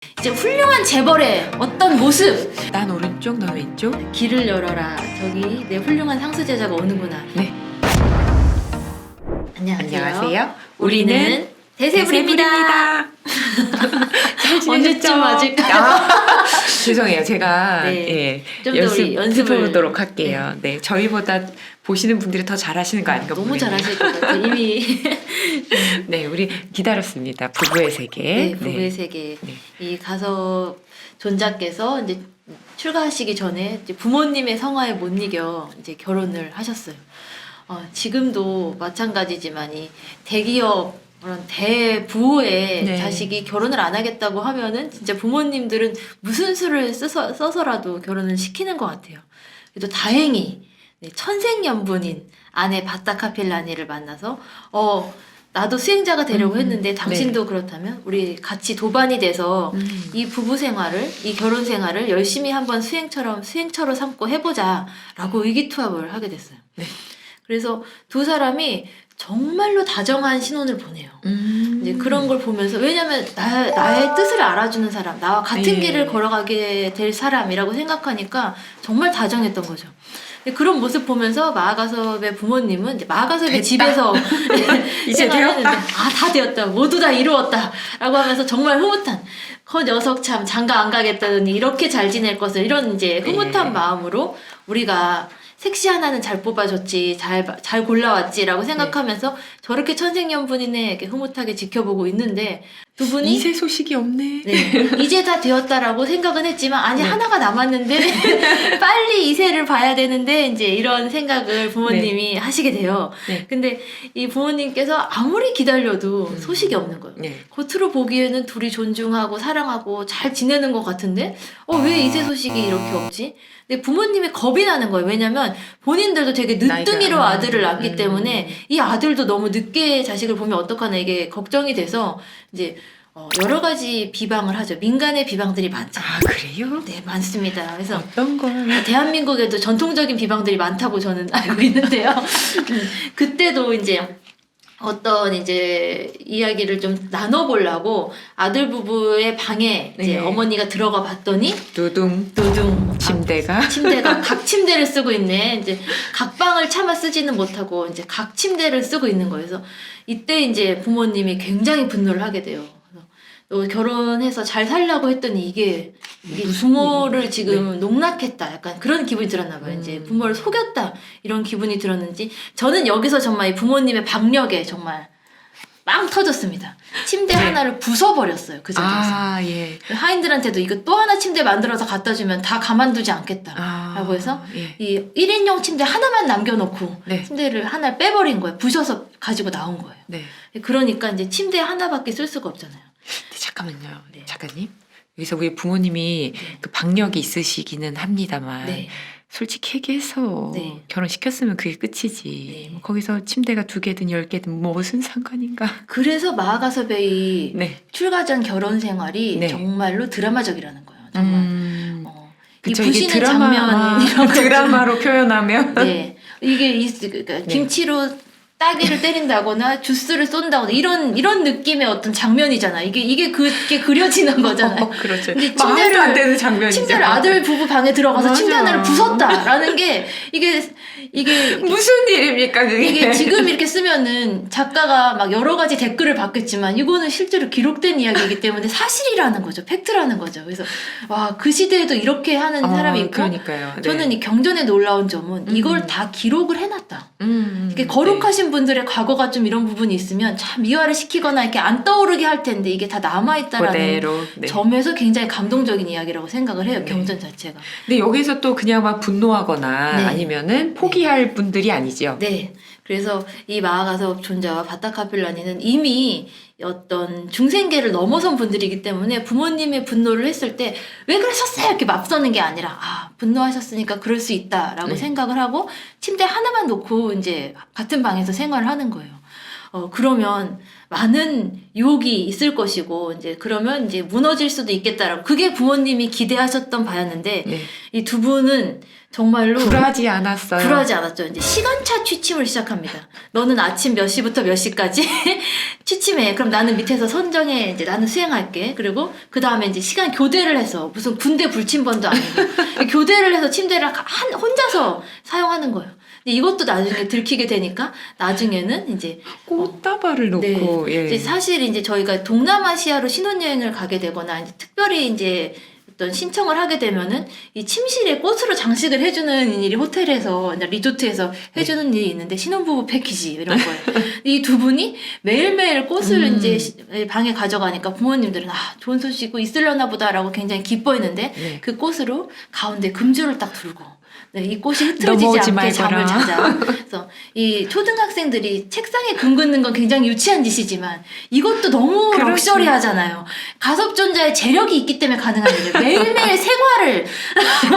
이제 훌륭한 재벌의 어떤 모습. 난 오른쪽, 넌 왼쪽. 길을 열어라. 저기 내 훌륭한 상수제자가 오는구나. 네. 안녕하세요. 우리는 우리는 대세불입니다. 잘 지내셨죠? 언제쯤 맞을까요? 죄송해요. 제가 네. 좀 예, 더 우리 연습을 해보도록 할게요. 네. 저희보다 보시는 분들이 더 잘하시는 거 아닌가 너무 모르겠네요. 잘하실 것 같아요. 이미 네, 우리 기다렸습니다. 부부의 세계. 네, 부부의 세계. 네. 이 가서 존자께서 이제 출가하시기 전에 이제 부모님의 성화에 못 이겨 이제 결혼을 하셨어요. 지금도 마찬가지지만 이 대기업 그런 대부의 네. 자식이 결혼을 안 하겠다고 하면은 진짜 부모님들은 무슨 수를 써서라도 결혼을 시키는 것 같아요. 그래도 다행히 천생연분인 아내 바타 카필라니를 만나서 나도 수행자가 되려고 했는데 당신도 그렇다면 우리 같이 도반이 돼서 이 부부 생활을, 이 결혼 생활을 열심히 한번 수행처로 삼고 해보자라고 의기투합을 하게 됐어요. 네. 그래서 두 정말로 다정한 신혼을 보내요. 이제 그런 걸 보면서, 왜냐면 나의 뜻을 알아주는 사람, 나와 같은 예. 길을 걸어가게 될 사람이라고 생각하니까 정말 다정했던 거죠. 근데 그런 모습 보면서 마가섭의 부모님은 이제 마가섭의 됐다. 집에서 이제 생활했는데, 되었다. 다 되었다. 모두 다 이루었다. 라고 하면서 정말 흐뭇한, 그 녀석 참 장가 안 가겠다더니 이렇게 잘 지낼 것을, 이런 이제 흐뭇한 네. 마음으로 우리가 색시 하나는 잘 뽑아줬지, 잘 골라왔지라고 생각하면서 저렇게 천생연분이네 이렇게 흐뭇하게 지켜보고 있는데, 두 분이 이세 소식이 없네. 네, 이제 다 되었다라고 생각은 했지만, 아니, 하나가 남았는데, 빨리 이세를 봐야 되는데, 이제 이런 생각을 부모님이 하시게 돼요. 네. 근데 이 부모님께서 아무리 기다려도 소식이 없는 거예요. 네. 겉으로 보기에는 둘이 존중하고 사랑하고 잘 지내는 것 같은데, 왜 이세 소식이 이렇게 없지? 근데 부모님이 겁이 나는 거예요. 왜냐면 본인들도 되게 늦둥이로 나이가, 아들을 낳기 때문에 이 아들도 너무 늦게 자식을 보면 어떡하나 이게 걱정이 돼서 이제 여러 가지 비방을 하죠. 민간의 비방들이 많죠. 아, 그래요? 네, 많습니다. 그래서 어떤 걸? 대한민국에도 전통적인 비방들이 많다고 저는 알고 있는데요. 그때도 이제 어떤 이제 이야기를 좀 나눠보려고 아들 부부의 방에 이제 네. 어머니가 들어가 봤더니 두둥 침대가 침대가 각 침대를 쓰고 있네. 이제 각 방을 차마 쓰지는 못하고 이제 각 침대를 쓰고 있는 거예요. 그래서 이때 이제 부모님이 굉장히 분노를 하게 돼요. 그래서 너 결혼해서 잘 살려고 했더니 이게 부모를 지금 농락했다. 약간 그런 기분이 들었나 봐요. 이제 부모를 속였다. 이런 기분이 들었는지 저는 여기서 정말 이 부모님의 박력에 정말 빵 터졌습니다. 침대 하나를 부숴버렸어요. 그 자리에서. 아, 예. 하인들한테도 이거 또 하나 침대 만들어서 갖다 주면 다 가만두지 않겠다. 라고 해서 예. 이 1인용 침대 하나만 남겨놓고 네. 침대를 하나를 빼버린 거예요. 부셔서 가지고 나온 거예요. 네. 그러니까 이제 침대 하나밖에 쓸 수가 없잖아요. 네, 잠깐만요. 네. 작가님. 여기서 우리 부모님이 그 박력이 있으시기는 합니다만 네. 솔직히 얘기해서 네. 결혼시켰으면 그게 끝이지. 네. 뭐 거기서 침대가 2개든 10개든 무슨 상관인가. 그래서 마가섭의 이 네. 출가 전 결혼 생활이 네. 정말로 드라마적이라는 거예요. 정말. 이 그쵸, 이게 부시는 장면 이런 거 드라마로 표현하면 네. 이게 그러니까 김치로 따귀를 때린다거나 주스를 쏜다거나 이런 느낌의 어떤 장면이잖아. 이게 그려지는 거잖아요. 그렇죠. 근데 말도 안 되는 장면이죠. 침대를 아들 부부 방에 들어가서 맞아. 침대 하나를 부쉈다라는 게 이게 무슨 일입니까 그게? 이게 지금 이렇게 쓰면은 작가가 막 여러 가지 댓글을 받겠지만 이거는 실제로 기록된 이야기이기 때문에 사실이라는 거죠. 팩트라는 거죠. 그래서 와, 그 시대에도 이렇게 하는 사람이 있고, 그러니까요. 네. 저는 이 경전에 놀라운 점은 이걸 다 기록을 해놨다. 이게 거룩하신 분들의 과거가 좀 이런 부분이 있으면 참 미화를 시키거나 이렇게 안 떠오르게 할 텐데 이게 다 남아있다라는 그대로. 네. 점에서 굉장히 감동적인 이야기라고 생각을 해요. 네. 경전 자체가. 근데 여기서 또 그냥 막 분노하거나 네. 아니면은 포기할 분들이 아니죠. 네. 그래서 이 마가섭 존자와 바타 카필라니는 이미 어떤 중생계를 넘어선 분들이기 때문에 부모님의 분노를 했을 때 왜 그러셨어요? 이렇게 맞서는 게 아니라 분노하셨으니까 그럴 수 있다라고 네. 생각을 하고 침대 하나만 놓고 이제 같은 방에서 생활을 하는 거예요. 그러면 많은 유혹이 있을 것이고 이제 그러면 이제 무너질 수도 있겠다라고 그게 부모님이 기대하셨던 바였는데 네. 이 두 분은 정말로 굴하지 않았어요. 굴하지 않았죠. 이제 시간차 취침을 시작합니다. 너는 아침 몇 시부터 몇 시까지 취침해. 그럼 나는 밑에서 선정해. 이제 나는 수행할게. 그리고 그 다음에 이제 시간 교대를 해서 무슨 군대 불침번도 아니고 교대를 해서 침대를 혼자서 사용하는 거예요. 근데 이것도 나중에 들키게 되니까 나중에는 이제 꽃다발을 놓고 예. 이제 사실 이제 저희가 동남아시아로 신혼여행을 가게 되거나 이제 특별히 이제 어떤 신청을 하게 되면은 이 침실에 꽃으로 장식을 해주는 일이 호텔에서 리조트에서 해주는 일이 있는데 신혼부부 패키지 이런 거예요. 이 두 분이 매일매일 꽃을 이제 방에 가져가니까 부모님들은 좋은 소식이 있으려나 보다라고 굉장히 기뻐했는데 네. 그 꽃으로 가운데 금주를 딱 두르고 네, 이 꽃이 흐트러지지 넘어오지 않게 말거라. 잠을 자자. 그래서 이 초등학생들이 책상에 금 긋는 건 굉장히 유치한 짓이지만 이것도 너무 그렇죠. 럭셔리하잖아요. 가섭존자의 재력이 있기 때문에 가능한 일이에요. 매일매일 생활을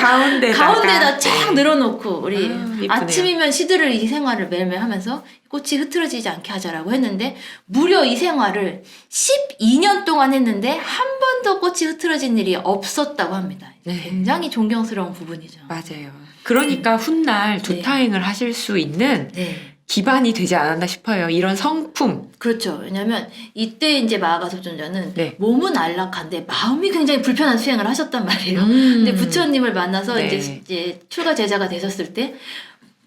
가운데다 쫙 늘어놓고 우리 이쁘네요. 아침이면 시들을 이 생활을 매일매일 하면서 꽃이 흐트러지지 않게 하자라고 했는데 무려 이 생활을 12년 동안 했는데 한 번도 꽃이 흐트러진 일이 없었다고 합니다. 네. 굉장히 존경스러운 부분이죠. 맞아요. 그러니까 훗날 네. 두타행을 하실 수 있는 네. 기반이 되지 않았나 싶어요. 이런 성품. 그렇죠. 왜냐면 이때 이제 마하가섭존자는 네. 몸은 안락한데 마음이 굉장히 불편한 수행을 하셨단 말이에요. 근데 부처님을 만나서 네. 이제 출가 제자가 되셨을 때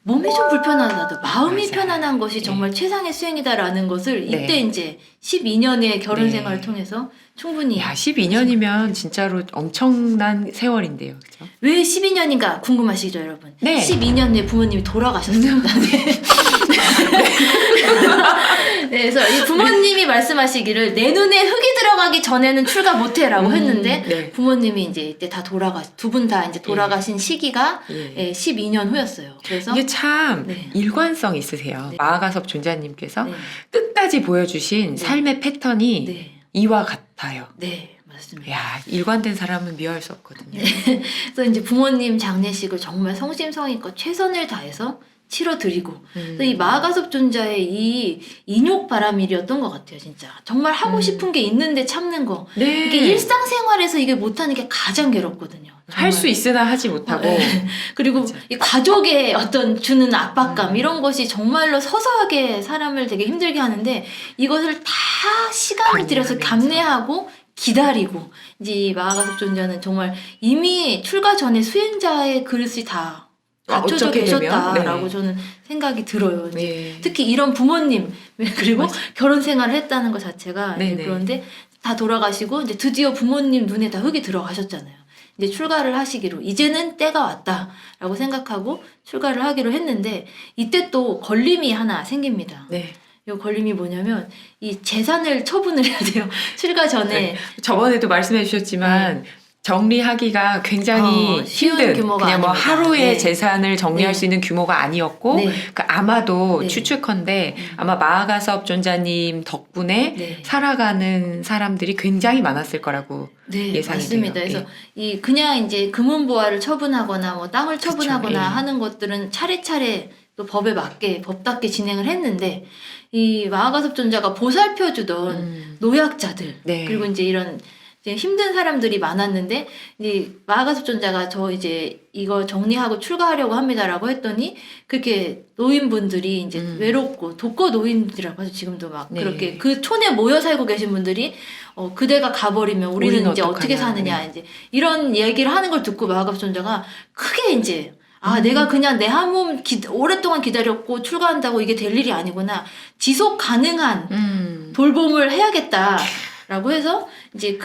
몸이 좀 불편하다도 마음이 맞아요. 편안한 것이 네. 정말 최상의 수행이다라는 것을 네. 이때 이제 12년의 결혼 네. 생활을 통해서 충분히 야, 12년이면 진짜로 엄청난 세월인데요. 그죠? 왜 12년인가 궁금하시죠, 여러분? 네. 12년 뒤에 부모님이 돌아가셨습니다. 네. 네, 그래서 이 부모님이 말씀하시기를 내 눈에 흙이 들어가기 전에는 출가 못해라고 했는데 네. 부모님이 이제 이때 다 두 분 다 이제 돌아가신 시기가 예. 12년 후였어요. 그래서 이게 참 네. 일관성 있으세요. 네. 마하가섭 존자님께서 네, 끝까지 보여주신 네. 삶의 패턴이 네, 이와 같아요. 네, 맞습니다. 야, 일관된 사람은 미워할 수 없거든요. 그래서 이제 부모님 장례식을 정말 성심성의껏 최선을 다해서 치러드리고 그래서 이 마하가섭 존자의 이 인욕 바람일이었던 것 같아요, 진짜. 정말 하고 싶은 게 있는데 참는 거. 네. 이게 일상생활에서 이게 못하는 게 가장 괴롭거든요. 할 수 있으나 하지 못하고. 네. 그리고 맞아. 이 가족의 어떤 주는 압박감 이런 것이 정말로 서서하게 사람을 되게 힘들게 하는데 이것을 다 시간을 들여서 감내하고 기다리고 이제 이 마하가섭 존자는 정말 이미 출가 전에 수행자의 그릇이 다 갖춰져 어떻게 되면? 계셨다라고 네. 저는 생각이 들어요. 이제 네. 특히 이런 부모님 그리고 맞아. 결혼 생활을 했다는 것 자체가 이제 네네. 그런데 다 돌아가시고 이제 드디어 부모님 눈에 다 흙이 들어가셨잖아요. 이제 출가를 하시기로 이제는 때가 왔다라고 생각하고 출가를 하기로 했는데 이때 또 걸림이 하나 생깁니다. 네. 이 걸림이 뭐냐면 이 재산을 처분을 해야 돼요. 출가 전에 네. 저번에도 말씀해 주셨지만 정리하기가 굉장히 쉬운 힘든 규모가 그냥 뭐 아닙니다. 하루의 네. 재산을 정리할 네. 수 있는 규모가 아니었고 네. 그러니까 아마도 네. 추측컨대 아마 마하가섭 존자님 덕분에 네. 살아가는 사람들이 굉장히 많았을 거라고 네, 예상이 맞습니다. 돼요. 그래서 이 그냥 이제 금은보화를 처분하거나 뭐 땅을 처분하거나 예. 하는 것들은 차례차례 또 법에 맞게 법답게 진행을 했는데 이 마하가섭 존자가 보살펴주던 노약자들 네. 그리고 이제 이런 이제 힘든 사람들이 많았는데 이 마하가섭 존자가 저 이제 이거 정리하고 출가하려고 합니다라고 했더니 그렇게 노인분들이 이제 외롭고 독거 노인이라고 해서 지금도 막 네. 그렇게 그 촌에 모여 살고 계신 분들이 그대가 가버리면 우리는 이제 어떻게 어떡하냐. 사느냐 이제 이런 얘기를 하는 걸 듣고 마하가섭 존자가 크게 이제 내가 그냥 내 한 몸 오랫동안 기다렸고 출가한다고 이게 될 일이 아니구나. 지속 가능한 돌봄을 해야겠다. 라고 해서 이제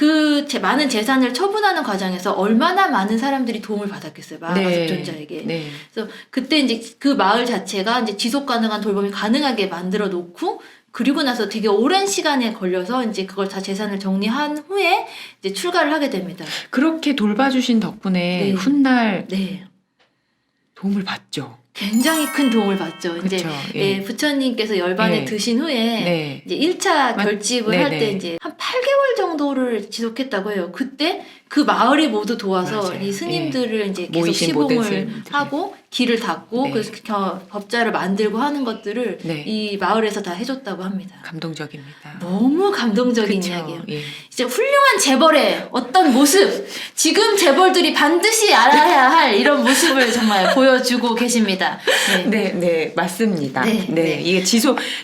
많은 재산을 처분하는 과정에서 얼마나 많은 사람들이 도움을 받았겠어요. 마하가섭 존자에게. 네. 그래서 그때 이제 그 마을 자체가 이제 지속 가능한 돌봄이 가능하게 만들어 놓고 그리고 나서 되게 오랜 시간에 걸려서 이제 그걸 다 재산을 정리한 후에 이제 출가를 하게 됩니다. 그렇게 돌봐주신 덕분에 네. 훗날 네. 도움을 받죠. 굉장히 큰 도움을 받죠. 이제 그쵸, 예. 부처님께서 열반에 네. 드신 후에 네. 이제 1차 결집을 네, 할 때 네. 이제 한 8개월 정도를 지속했다고 해요. 그때 그 마을이 모두 도와서 맞아요. 이 스님들을 이제 계속 모이신 모든 시봉을 스님들이. 하고 길을 닫고 네. 그 법자를 만들고 하는 것들을 네. 이 마을에서 다 해줬다고 합니다. 감동적입니다. 너무 감동적인 그쵸? 이야기예요. 예. 이제 훌륭한 재벌의 어떤 모습, 지금 재벌들이 반드시 알아야 할 이런 모습을 정말 보여주고 계십니다. 네, 네, 맞습니다. 네, 네, 네. 이게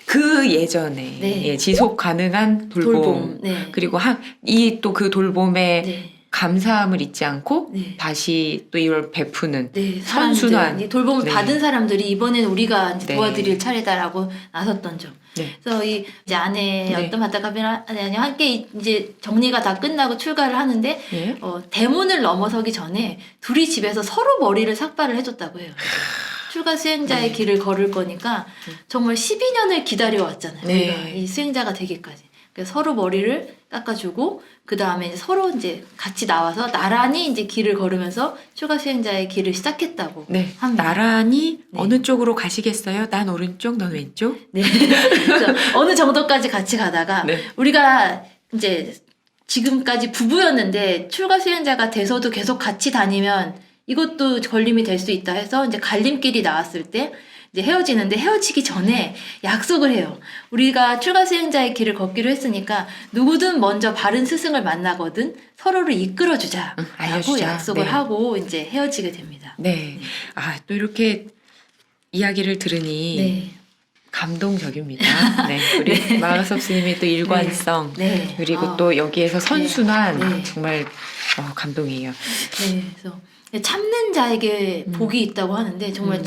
그 예전에 네. 예, 지속 가능한 돌봄, 네. 그리고 이 또 그 돌봄에 네. 감사함을 잊지 않고 네. 다시 또 이걸 베푸는 네, 선순환. 사람들, 이 돌봄을 네. 받은 사람들이 이번엔 우리가 이제 네. 도와드릴 차례다라고 나섰던 점. 네. 그래서 이 이제 아내 네. 어떤 바다가비랑 함께 이제 정리가 다 끝나고 출가를 하는데 예. 대문을 넘어서기 전에 둘이 집에서 서로 머리를 삭발을 해줬다고 해요. 출가 수행자의 네. 길을 걸을 거니까 정말 12년을 기다려 왔잖아요. 네. 우리가 이 수행자가 되기까지. 그래서 서로 머리를 깎아주고 그 다음에 이제 서로 이제 같이 나와서 나란히 이제 길을 걸으면서 출가 수행자의 길을 시작했다고 네. 합니다. 나란히 네. 어느 쪽으로 가시겠어요? 난 오른쪽, 넌 왼쪽? 네. 그래서 어느 정도까지 같이 가다가 네. 우리가 이제 지금까지 부부였는데 출가 수행자가 돼서도 계속 같이 다니면 이것도 걸림이 될 수 있다 해서 이제 갈림길이 나왔을 때 이제 헤어지는데 헤어지기 전에 약속을 해요. 우리가 출가 수행자의 길을 걷기로 했으니까 누구든 먼저 바른 스승을 만나거든 서로를 이끌어주자 라고 알려주자. 약속을 네. 하고 이제 헤어지게 됩니다. 네. 아, 또 이렇게 이야기를 들으니 네. 감동적입니다. 네. 우리 마가섭 스님의 또 일관성, 네. 그리고 또 여기에서 선순환 네. 정말 감동이에요. 네, 그래서 참는 자에게 복이 있다고 하는데 정말 음.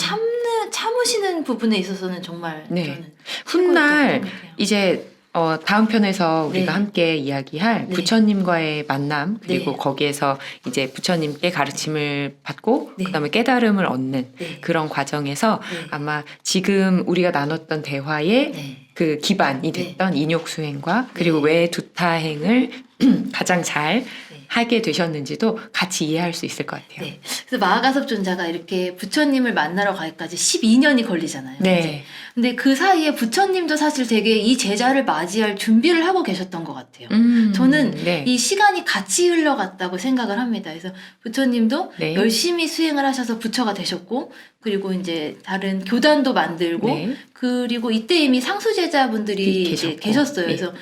참으시는 부분에 있어서는 정말 네. 저는 훗날 최고였던 것 같아요. 이제 다음 편에서 우리가 네. 함께 이야기할 네. 부처님과의 만남, 그리고 네. 거기에서 이제 부처님께 가르침을 받고 네. 그다음에 깨달음을 얻는 네. 그런 과정에서 네. 아마 지금 우리가 나눴던 대화의 네. 그 기반이 됐던 인욕 수행과 그리고 네. 왜 두타행을 가장 잘 네. 하게 되셨는지도 같이 이해할 수 있을 것 같아요. 네. 그래서 마하가섭 존자가 이렇게 부처님을 만나러 가기까지 12년이 걸리잖아요. 이제. 네. 근데 그 사이에 부처님도 사실 되게 이 제자를 맞이할 준비를 하고 계셨던 것 같아요. 저는 네. 이 시간이 같이 흘러갔다고 생각을 합니다. 그래서 부처님도 네. 열심히 수행을 하셔서 부처가 되셨고, 그리고 이제 다른 교단도 만들고, 네. 그리고 이때 이미 상수제자분들이 이제 계셨고. 계셨어요. 네. 그래서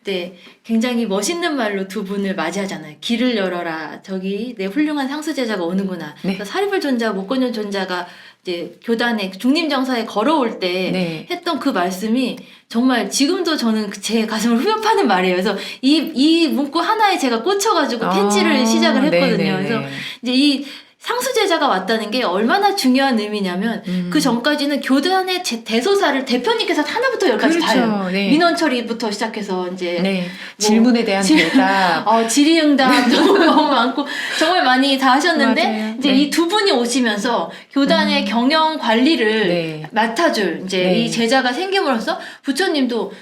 네, 굉장히 멋있는 말로 두 분을 맞이하잖아요. 길을 열어라. 저기 내 훌륭한 상수제자가 오는구나. 네. 그래서 사리불 존자, 목건현 존자가 이제 교단에 중림정사에 걸어올 때 네. 했던 그 말씀이 정말 지금도 저는 제 가슴을 후벼 파는 말이에요. 그래서 이 문구 하나에 제가 꽂혀가지고 펜치를 시작을 했거든요. 네네네. 그래서 이제 이 상수제자가 왔다는 게 얼마나 중요한 의미냐면 그 전까지는 교단의 대소사를 대표님께서 하나부터 열까지 다 해요. 그렇죠. 네. 민원 처리부터 시작해서 이제 네. 질문에 대한 대답. 질의응답 너무 많고 정말 많이 다 하셨는데 맞아요. 이제 네. 이 두 분이 오시면서 교단의 경영 관리를 네. 맡아줄 이제 네. 이 제자가 생김으로써 부처님도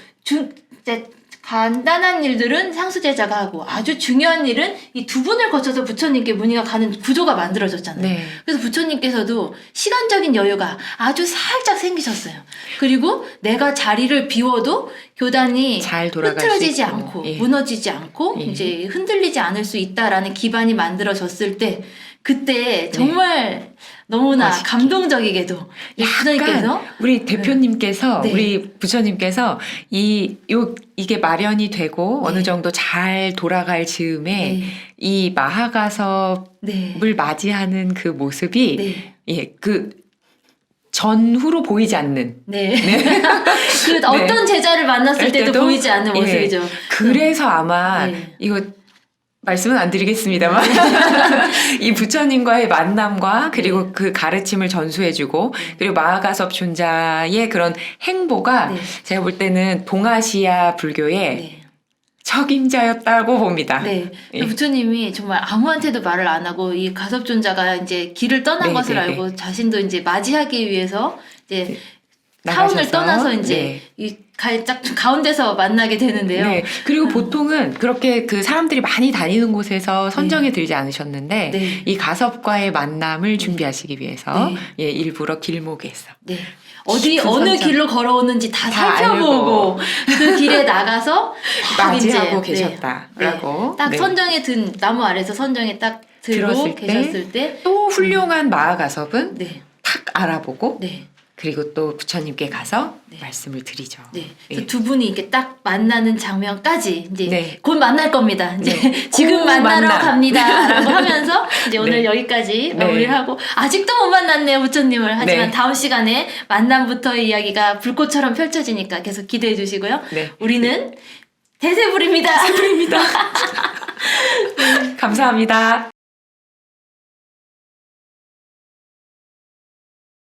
이제 간단한 일들은 상수제자가 하고 아주 중요한 일은 이 두 분을 거쳐서 부처님께 문의가 가는 구조가 만들어졌잖아요. 네. 그래서 부처님께서도 시간적인 여유가 아주 살짝 생기셨어요. 그리고 내가 자리를 비워도 교단이 잘 돌아갈 흐트러지지 수 있고. 않고 예. 무너지지 않고 예. 이제 흔들리지 않을 수 있다라는 기반이 만들어졌을 때 그때 정말 너무나 멋있게. 감동적이게도 부처님께서 약간 우리 대표님께서 네. 우리 부처님께서 이게 마련이 되고 네. 어느 정도 잘 돌아갈 즈음에 네. 이 마하가섭을 네. 맞이하는 그 모습이 네. 예, 그 전후로 보이지 않는 네. 그 어떤 제자를 만났을 때도 때도, 보이지 않는 예. 모습이죠. 그래서 아마 네. 이거 말씀은 안 드리겠습니다만 이 부처님과의 만남과 그리고 그 가르침을 전수해주고 그리고 마하가섭 존자의 그런 행보가 네. 제가 볼 때는 동아시아 불교의 네. 적임자였다고 봅니다. 네. 예. 부처님이 정말 아무한테도 말을 안 하고 이 가섭존자가 이제 길을 떠난 네, 것을 네, 알고 자신도 이제 맞이하기 위해서 이제 타운을 나가셔서, 떠나서 이제 네. 이 가운데서 만나게 되는데요. 네. 그리고 보통은 그렇게 그 사람들이 많이 다니는 곳에서 선정에 들지 않으셨는데 네. 이 가섭과의 만남을 준비하시기 위해서 네. 예, 일부러 길목에서 네. 그 어느 선정. 길로 걸어오는지 다 다 살펴보고 그 길에 나가서 딱 맞이하고 이제, 계셨다라고. 딱 네. 선정에 든 나무 아래서 선정에 딱 들고 들었을 때 계셨을 때 또 훌륭한 마하가섭은 네. 탁 알아보고 네. 그리고 또 부처님께 가서 네. 말씀을 드리죠. 네. 예. 그래서 두 분이 이렇게 딱 만나는 장면까지 이제 네. 곧 만날 겁니다. 이제 네. 지금 곧 만나러 만남. 갑니다라고 하면서 이제 오늘 네. 여기까지 네. 마무리를 하고 아직도 못 만났네요, 부처님을. 하지만 네. 다음 시간에 만남부터의 이야기가 불꽃처럼 펼쳐지니까 계속 기대해 주시고요. 네. 우리는 대세불입니다. 감사합니다.